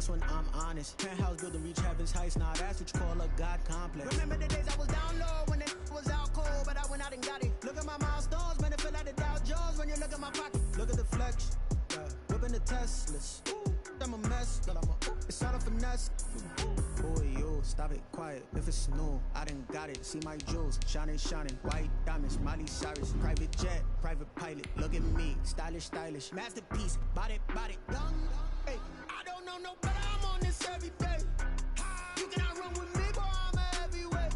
that's when I'm honest. Penthouse building, reach heaven's heights. Nah, that's what you call a God complex. Remember the days I was down low when it was out cold, but I went out and got it. Look at my milestones, man, it feel like the Dow Jones when you look at my pocket. Look at the flex, whipping the Teslas. I'm a mess, girl, it's all a finesse. Boy, you, stop it, quiet, if it's new, I done got it. See my jewels, shining, white diamonds, Miley Cyrus, private jet, private pilot. Look at me, stylish, masterpiece, body, young. Hey, I don't know no better, I'm on this every day. You cannot run with me, boy, I'm a heavyweight.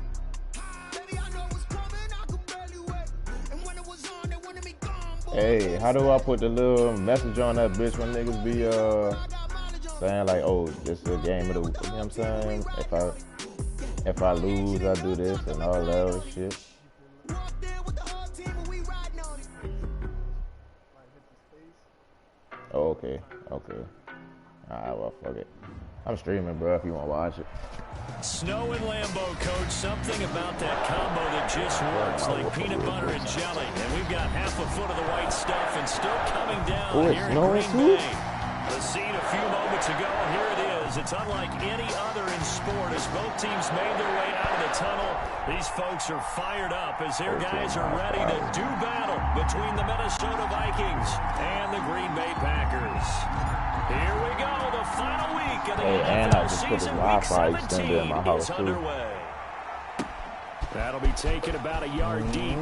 Baby, I know what's coming, I can barely wait. And when it was on, they wanted me gone, boy. Hey, how do I put the little message on that bitch when niggas be saying like, oh, this is a game of the week, you know what I'm saying? If I lose, I do this and all that other shit. Oh, okay. Alright, well, fuck it. I'm streaming, bro, if you want to watch it. Snow and Lambeau, coach. Something about that combo that just works, like peanut butter and jelly. And we've got half a foot of the white stuff and still coming down here in Green Bay. The scene a few moments ago, here it is. It's unlike any other in sport as both teams made their way out of the tunnel. These folks are fired up as their guys are ready to do battle between the Minnesota Vikings and the Green Bay Packers. Here we go, the final week of the NFL season. Week 17 is underway. That'll be taken about a yard deep.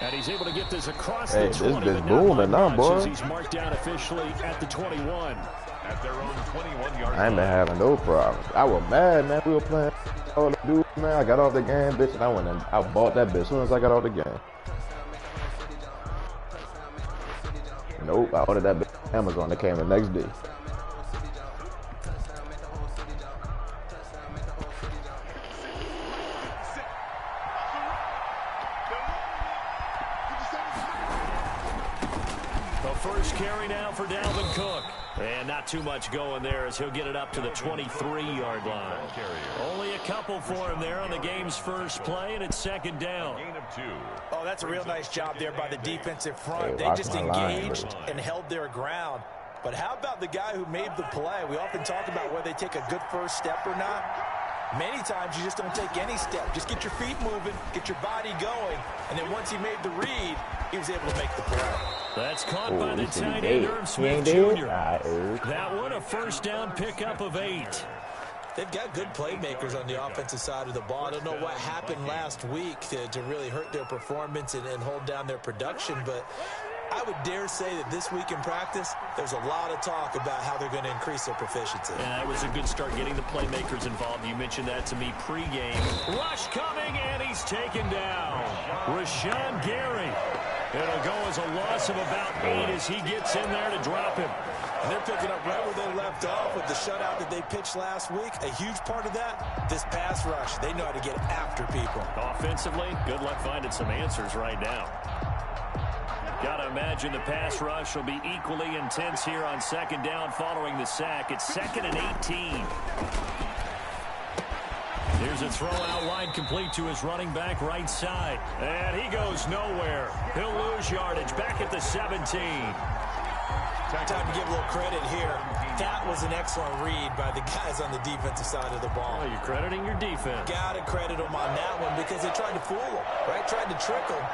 And he's able to get this across the 20, this booming now, boy. As he's marked down officially at the 21. At their own 21-yard I ain't been having no problems. I was mad, man. We were playing all the dudes, man. I got off the game, bitch, and I went and I bought that bitch as soon as I got off the game. Nope, I ordered that bitch on Amazon. That came the next day. First carry now for Dalvin Cook. And not too much going there as he'll get it up to the 23-yard line. Only a couple for him there on the game's first play, and it's second down. Oh, that's a real nice job there by the defensive front. They just engaged and held their ground. But how about the guy who made the play? We often talk about whether they take a good first step or not. Many times you just don't take any step. Just get your feet moving, get your body going, and then once he made the read, he was able to make the play. That's caught by the tight end, Irv Smith Jr. That one, a first down pickup of 8. They've got good playmakers on the offensive side of the ball. I don't know what happened last week to really hurt their performance and hold down their production, but I would dare say that this week in practice, there's a lot of talk about how they're going to increase their proficiency. Yeah, that was a good start getting the playmakers involved. You mentioned that to me pregame. Rush coming, and he's taken down. Rashawn Gary. It'll go as a loss of about 8 as he gets in there to drop him. And they're picking up right where they left off with the shutout that they pitched last week. A huge part of that, this pass rush. They know how to get after people. Offensively, good luck finding some answers right now. Got to imagine the pass rush will be equally intense here on second down following the sack. It's 2nd and 18. Here's a throw out wide complete to his running back right side. And he goes nowhere. He'll lose yardage back at the 17. Time to give a little credit here. That was an excellent read by the guys on the defensive side of the ball. Well, you're crediting your defense. Got to credit them on that one because they tried to fool them, right? Tried to trick them.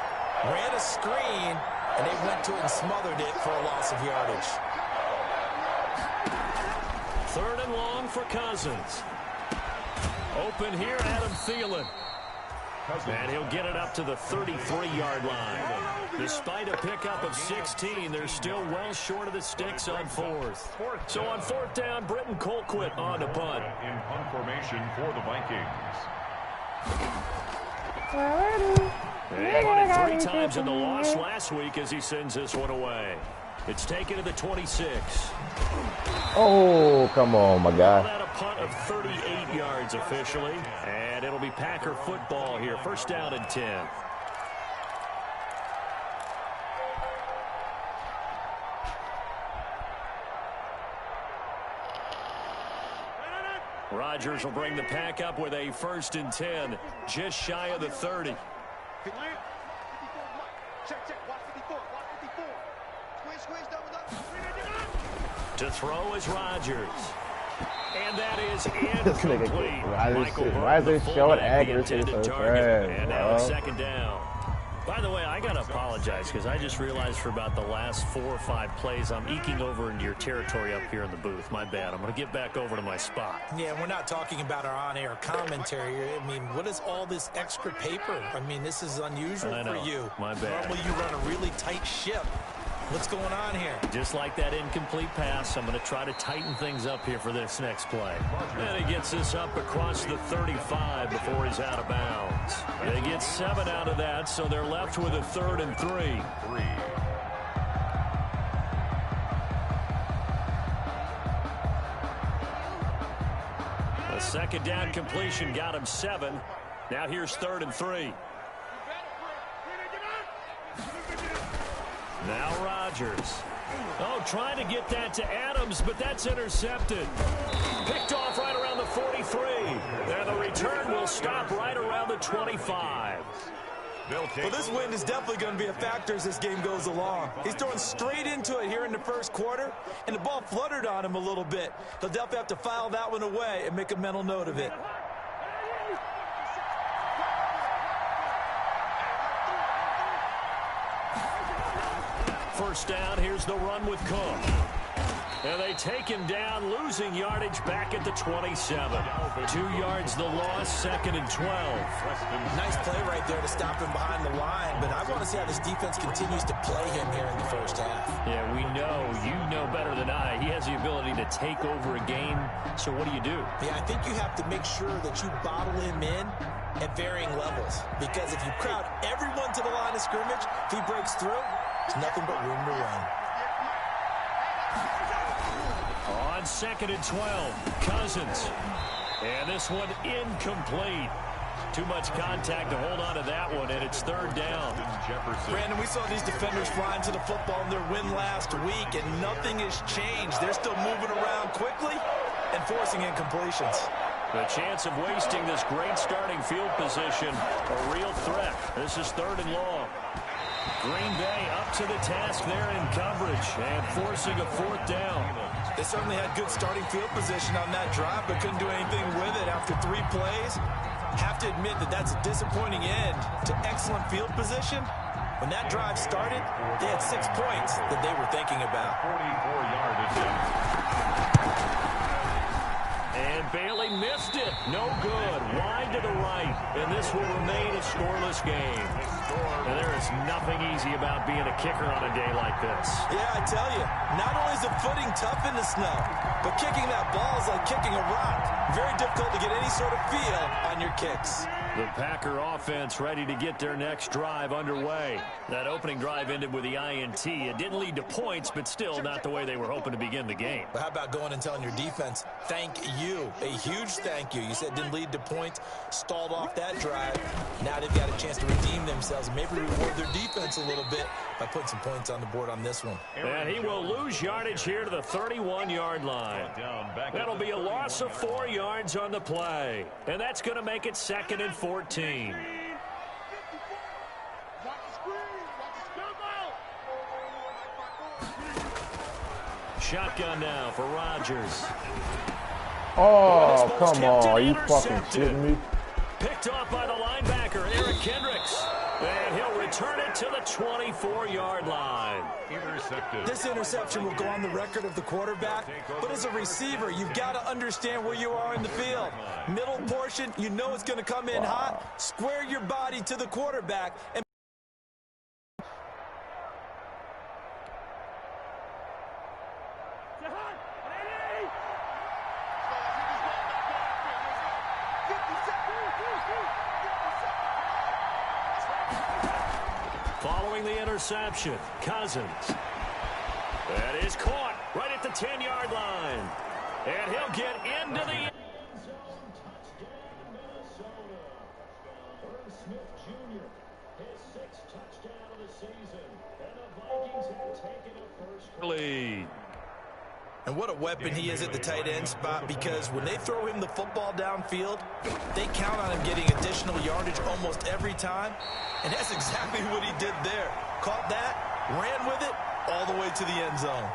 Ran a screen, and they went to it and smothered it for a loss of yardage. 3rd and long for Cousins. Open here, Adam Thielen. And he'll get it up to the 33-yard line. Despite a pickup of 16, they're still well short of the sticks on 4th. So on 4th down, Britton Colquitt on to punt. In punt formation for the Vikings. And he punted 3 times in the loss last week as he sends this one away. It's taken to the 26. Oh, come on, my guy. That a punt of 38 yards officially. And it'll be Packer football here. 1st down and 10. Rodgers will bring the pack up with a 1st and 10, just shy of the 30. To throw is Rodgers. And that is incomplete. Why is this short accuracy so trash? And now it's second down. By the way, I got to apologize because I just realized for about the last 4 or 5 plays, I'm eking over into your territory up here in the booth. My bad. I'm going to get back over to my spot. Yeah, we're not talking about our on-air commentary. I mean, what is all this extra paper? I mean, this is unusual for you. My bad. Normally you run a really tight ship. What's going on here? Just like that incomplete pass, I'm going to try to tighten things up here for this next play. And he gets this up across the 35 before he's out of bounds. They get 7 out of that, so they're left with a 3rd and 3. A second down completion got him 7. Now here's 3rd and 3. Now Rodgers. Oh, trying to get that to Adams, but that's intercepted. Picked off right around the 43. And the return will stop right around the 25. Well, this wind is definitely going to be a factor as this game goes along. He's throwing straight into it here in the first quarter, and the ball fluttered on him a little bit. They'll definitely have to file that one away and make a mental note of it. First down, here's the run with Cook. And they take him down, losing yardage back at the 27. 2 yards the loss, 2nd and 12. Nice play right there to stop him behind the line, but I want to see how this defense continues to play him here in the first half. Yeah, we know. You know better than I. He has the ability to take over a game, so what do you do? Yeah, I think you have to make sure that you bottle him in at varying levels, because if you crowd everyone to the line of scrimmage, if he breaks through, there's nothing but room to run. On 2nd and 12, Cousins. And this one incomplete. Too much contact to hold on to that one, and it's 3rd down. Brandon, we saw these defenders flying to the football in their win last week, and nothing has changed. They're still moving around quickly and forcing incompletions. The chance of wasting this great starting field position, a real threat. This is 3rd and long. Green Bay up to the task there in coverage and forcing a 4th down. They certainly had good starting field position on that drive, but couldn't do anything with it after 3 plays. Have to admit that that's a disappointing end to excellent field position. When that drive started, they had 6 points that they were thinking about. 44-yard attempt. And Bailey missed it. No good. Wide to the right. And this will remain a scoreless game. And there is nothing easy about being a kicker on a day like this. Yeah, I tell you, not only is the footing tough in the snow, but kicking that ball is like kicking a rock. Very difficult to get any sort of feel on your kicks. The Packer offense ready to get their next drive underway. That opening drive ended with the INT. It didn't lead to points, but still not the way they were hoping to begin the game. But how about going and telling your defense, thank you, a huge thank you. You said it didn't lead to points, stalled off that drive. Now they've got a chance to redeem themselves and maybe reward their defense a little bit by putting some points on the board on this one. And he will lose yardage here to the 31-yard line. That'll be a loss of 4 yards on the play. And that's going to make it 2nd and 14. Shotgun now for Rodgers. Oh, come on. Are you fucking shitting me? Picked off by the linebacker, Eric Kendricks. And he'll return it to the 24-yard line. Intercepted. This interception will go on the record of the quarterback, but as a receiver, you've got to understand where you are in the field. Middle portion, you know it's going to come in hot. Square your body to the quarterback. And following the interception, Cousins. That is caught right at the 10-yard line. And he'll get into the end zone. Touchdown, Minnesota. Irv Smith Jr., his 6th touchdown of the season. And the Vikings have taken a first lead. And what a weapon he is at the tight end spot, because when they throw him the football downfield, they count on him getting additional yardage almost every time. And that's exactly what he did there. Caught that, ran with it, all the way to the end zone.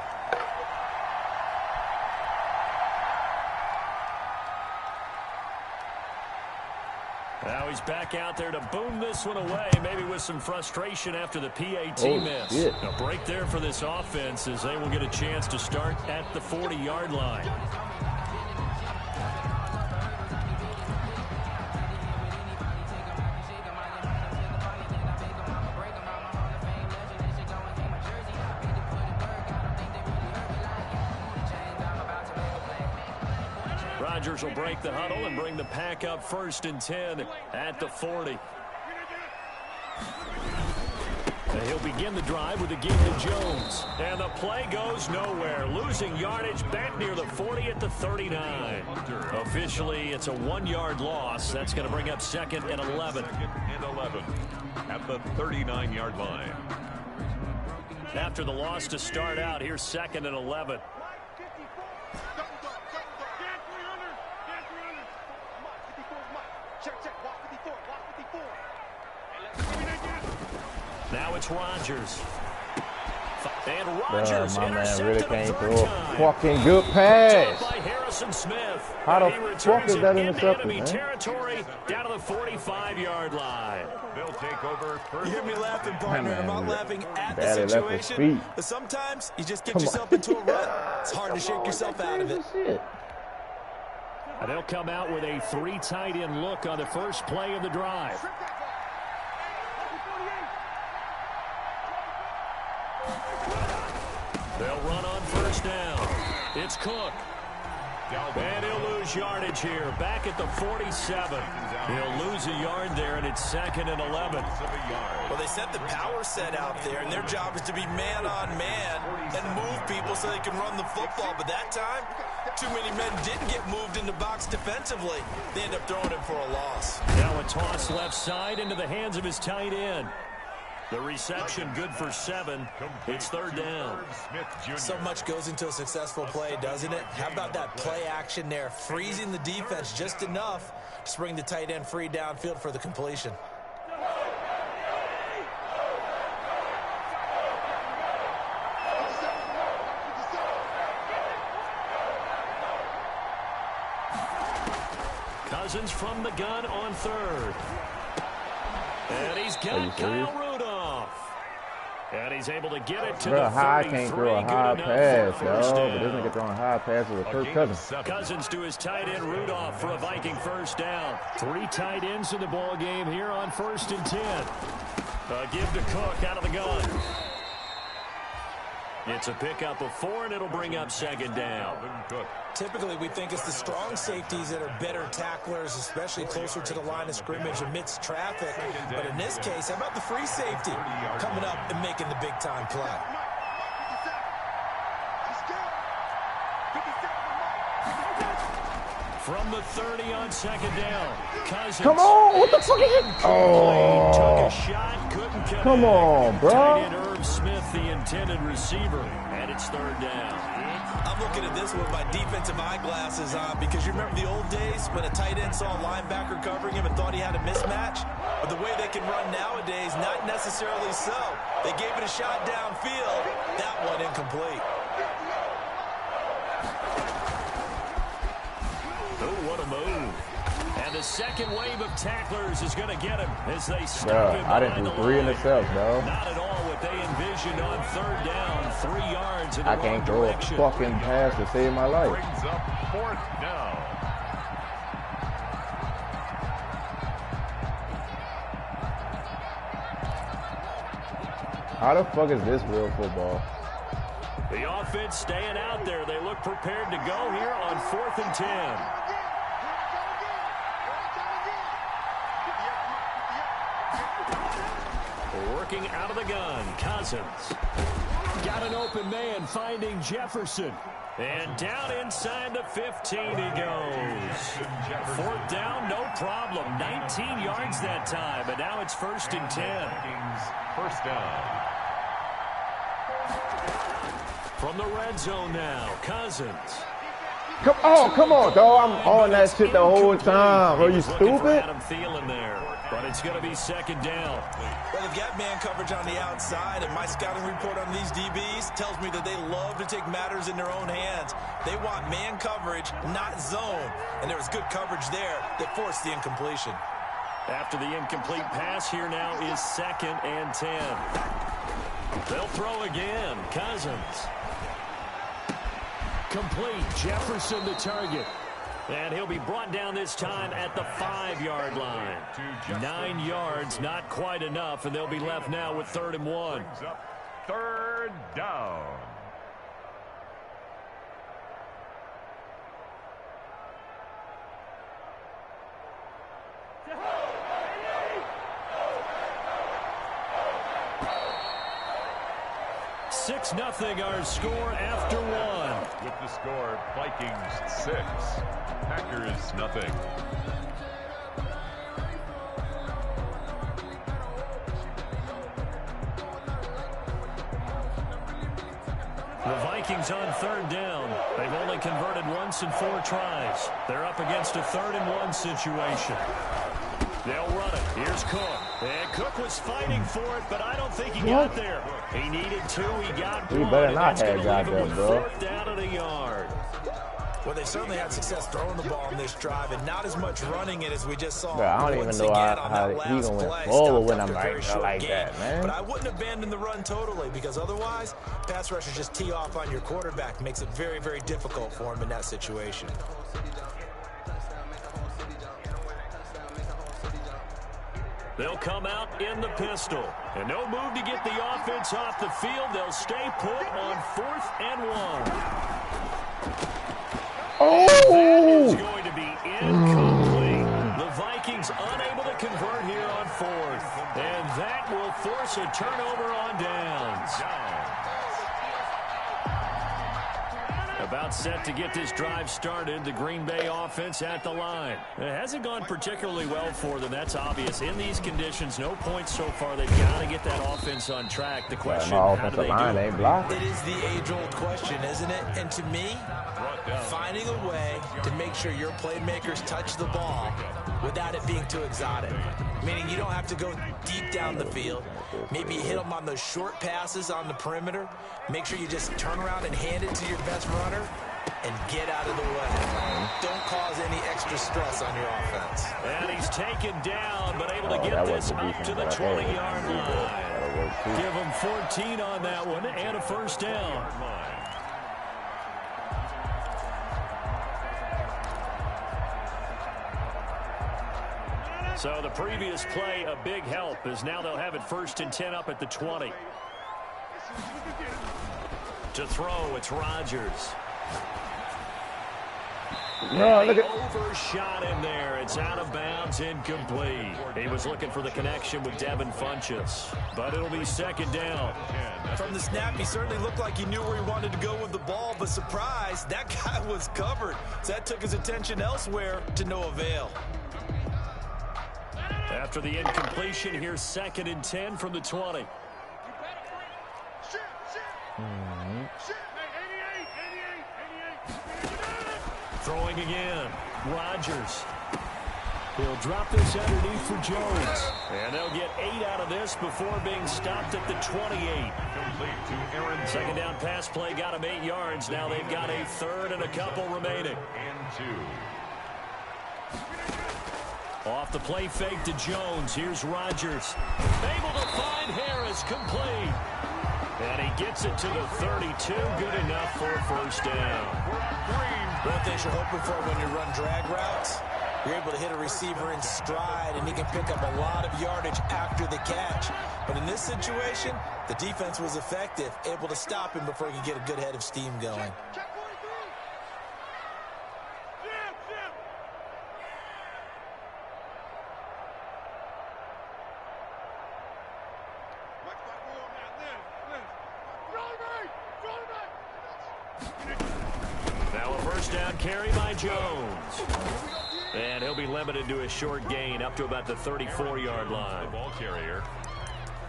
Now he's back out there to boom this one away, maybe with some frustration after the PAT miss. Shit. A break there for this offense as they will get a chance to start at the 40-yard line. Rodgers will break the huddle and bring the pack up 1st and 10 at the 40. And he'll begin the drive with a give to Jones. And the play goes nowhere. Losing yardage back near the 40 at the 39. Officially, it's a 1-yard loss. That's going to bring up 2nd and 11. 2nd and 11 at the 39-yard line. After the loss to start out, here's 2nd and 11. Now it's Rodgers. And Rodgers my man really can't throw a time. fucking good pass. By Harrison Smith. How the He fuck is that into intercepted, enemy man? territory down to the 45-yard line. They'll take over. You hear me laughing, partner. Man, I'm not laughing at Daddy the left his situation, feet. but sometimes you just get Come yourself on. into a rut. It's hard to shake yourself out of it. Shit. And they'll come out with a 3 tight end look on the first play of the drive. They'll run on 1st down. It's Cook. And he'll lose yardage here. Back at the 47. He'll lose a yard there, and it's 2nd and 11. Well, they set the power set out there, and their job is to be man-on-man and move people so they can run the football. But that time, too many men didn't get moved in the box defensively. They end up throwing him for a loss. Now a toss left side into the hands of his tight end. The reception good for 7. It's 3rd down. So much goes into a successful play, doesn't it? How about that play action there, freezing the defense just enough to bring the tight end free downfield for the completion. Cousins from the gun on 3rd. And he's got Kyle Rudolph. And he's able to get it to the 33. I can't throw a high pass, yo. But this nigga throwing high passes with Kirk Cousins. Cousins to his tight end Rudolph for a Viking 1st down. 3 tight ends in the ball game here on 1st and 10. Give to Cook out of the gun. It's a pickup of 4, and it'll bring up 2nd down. Typically, we think it's the strong safeties that are better tacklers, especially closer to the line of scrimmage amidst traffic. But in this case, how about the free safety coming up and making the big-time play? From the 30 on 2nd down. Cousins. Come on, what the fuck is it? Oh, took a shot, couldn't connect. Come on, bro. Tight end Irv Smith, the intended receiver, and it's 3rd down. I'm looking at this with my defensive eyeglasses on because you remember the old days when a tight end saw a linebacker covering him and thought he had a mismatch? But the way they can run nowadays, not necessarily so. They gave it a shot downfield. That one incomplete. Oh, what a move. And the second wave of tacklers is going to get him as they stop him. I didn't do 3 interceptions, bro. Not at all what they envisioned on 3rd down. 3 yards in the I can't throw a direction. fucking pass to save my life. Brings up 4th down. How the fuck is this real football? The offense staying out there. They look prepared to go here on 4th and 10. Working out of the gun, Cousins. Got an open man finding Jefferson. And down inside the 15 he goes. 4th down, no problem. 19 yards that time, but now it's 1st and 10. 1st down. From the red zone now, Cousins. Come on, dog. I'm on that shit the whole time. Are you stupid? Adam Thielen there, but it's going to be 2nd down. Well, they've got man coverage on the outside, and my scouting report on these DBs tells me that they love to take matters in their own hands. They want man coverage, not zone, and there was good coverage there that forced the incompletion. After the incomplete pass, here now is 2nd and 10. They'll throw again. Cousins. Complete. Jefferson the target. And he'll be brought down this time at the 5-yard line. 9 yards, not quite enough, and they'll be left now with 3rd and 1. 3rd down. Six nothing our score after 1. With the score, Vikings 6, Packers nothing. The Vikings on 3rd down. They've only converted once in 4 tries. They're up against a 3rd and 1 situation. They'll run it. Here's Cook. And Cook was fighting for it, but I don't think he got there. He needed 2. He got 1. He better not have got that, bro. 4th down at a yard. Well, they certainly had success throwing the ball in this drive, and not as much running it as we just saw. Bro, I don't even know how he gonna win forward when I'm like that, man. But I wouldn't abandon the run totally, because otherwise, pass rushers just tee off on your quarterback. Makes it very, very difficult for him in that situation. They'll come out in the pistol. And no move to get the offense off the field. They'll stay put on 4th and 1. Oh! That is going to be incomplete. The Vikings unable to convert here on 4th. And that will force a turnover on downs. About set to get this drive started. The Green Bay offense at the line. It hasn't gone particularly well for them. That's obvious. In these conditions, no points so far. They've got to get that offense on track. The question, how do they do it? It is the age-old question, isn't it? And to me, finding a way to make sure your playmakers touch the ball without it being too exotic. Meaning you don't have to go deep down the field. Maybe you hit them on those short passes on the perimeter. Make sure you just turn around and hand it to your best runner and get out of the way. Don't cause any extra stress on your offense. And he's taken down, but able to get this up to the 20-yard line. Give him 14 on that one and a 1st down. So the previous play, a big help, as now they'll have it 1st and 10 up at the 20. To throw, it's Rodgers. No, look at overshot him there. It's out of bounds, incomplete. He was looking for the connection with Devin Funchess, but it'll be 2nd down. From the snap, he certainly looked like he knew where he wanted to go with the ball, but surprise, that guy was covered. So that took his attention elsewhere to no avail. After the incompletion, here's 2nd and 10 from the 20. Throwing again. Rodgers. He'll drop this underneath for Jones. And they'll get 8 out of this before being stopped at the 28. 2nd down pass play got him 8 yards. Now they've got a 3rd and a couple remaining. Off the play fake to Jones. Here's Rodgers. Able to find Harris, complete. And he gets it to the 32. Good enough for a 1st down. One thing you're hoping for when you run drag routes, you're able to hit a receiver in stride, and he can pick up a lot of yardage after the catch. But in this situation, the defense was effective, able to stop him before he could get a good head of steam going. Carry by Jones. And he'll be limited to a short gain up to about the 34-yard line. Ball carrier,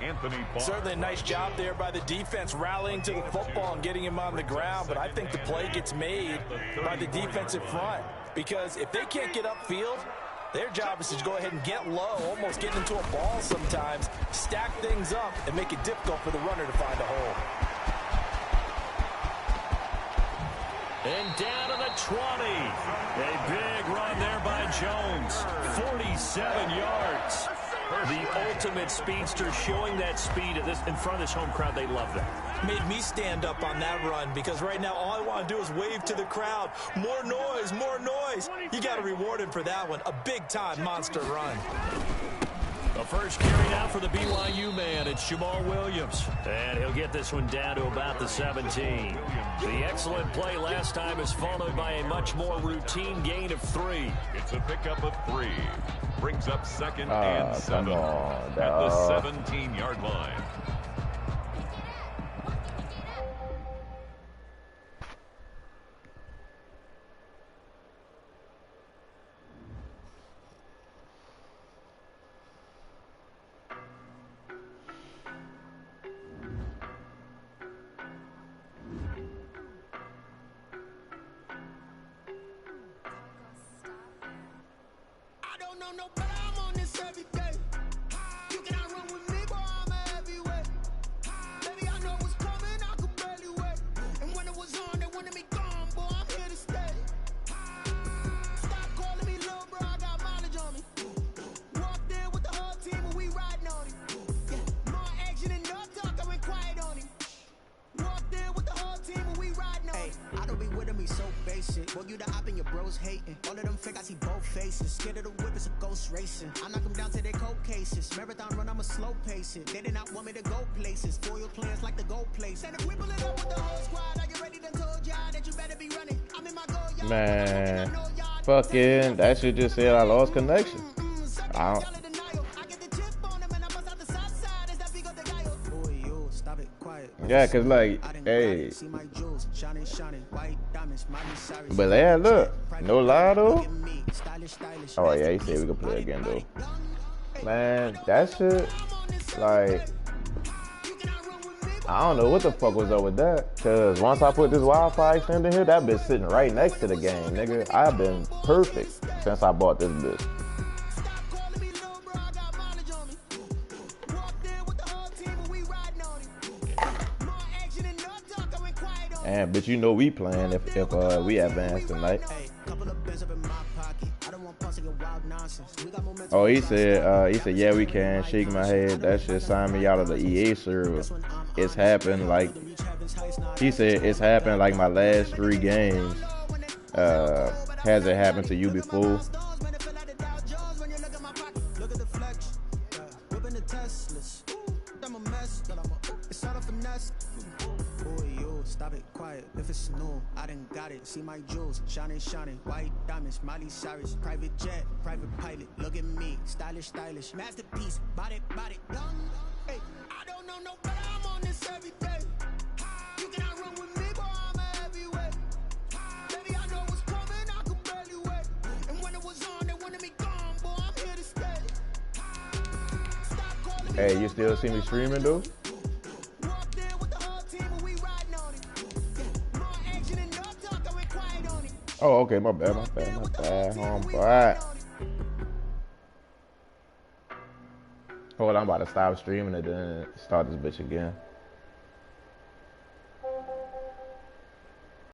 Anthony Barr. Certainly a nice job there by the defense rallying to the football and getting him on the ground, but I think the play gets made by the defensive front, because if they can't get upfield, their job is to go ahead and get low, almost get into a ball sometimes, stack things up, and make it difficult for the runner to find a hole. And down to the A big run there by Jones. 47 yards. The ultimate speedster, showing that speed in front of this home crowd. They love that. Made me stand up on that run because right now all I want to do is wave to the crowd. More noise, more noise. You got to reward him for that one. A big-time monster run. The first carry now for the BYU man. It's Jamal Williams. And he'll get this one down to about the 17. The excellent play last time is followed by a much more routine gain of 3. It's a pickup of 3. Brings up 2nd and 7 at the 17-yard line. They did not want me to go places. Foil plans like the gold place. And if we pull it up with the whole squad, I get ready to told y'all that you better be running. I'm in my goal, y'all. Man, fucking, that shit just said I lost connection. I don't. Yeah, cause like, hey. But yeah, look, no lie though. Oh yeah, he said we could play again though. Man, that shit, like, I don't know what the fuck was up with that. Cause once I put this Wi-Fi extender here, that bitch sitting right next to the game, nigga. I've been perfect since I bought this bitch. And but you know we playing if we advance tonight. Oh, he said yeah we can. Shake my head. That shit signed me out of the EA server. It's happened like he said. It's happened like my last 3 games. Has it happened to you before? Stop it, quiet, if it's new, I done got it. See my jewels, shining, shining, white diamonds, Miley Cyrus, private jet, private pilot, look at me, stylish, stylish, masterpiece, body, young. Hey, I don't know no better, I'm on this every day. You cannot run with me, boy, I'm a heavyweight. Baby, I know what's coming, I could barely wait. And when it was on, they wanted me gone, boy, I'm here to stay. Stop calling me. Hey, you still see me streaming though? Oh, okay, my bad, homeboy. Hold on, I'm about to stop streaming and then start this bitch again.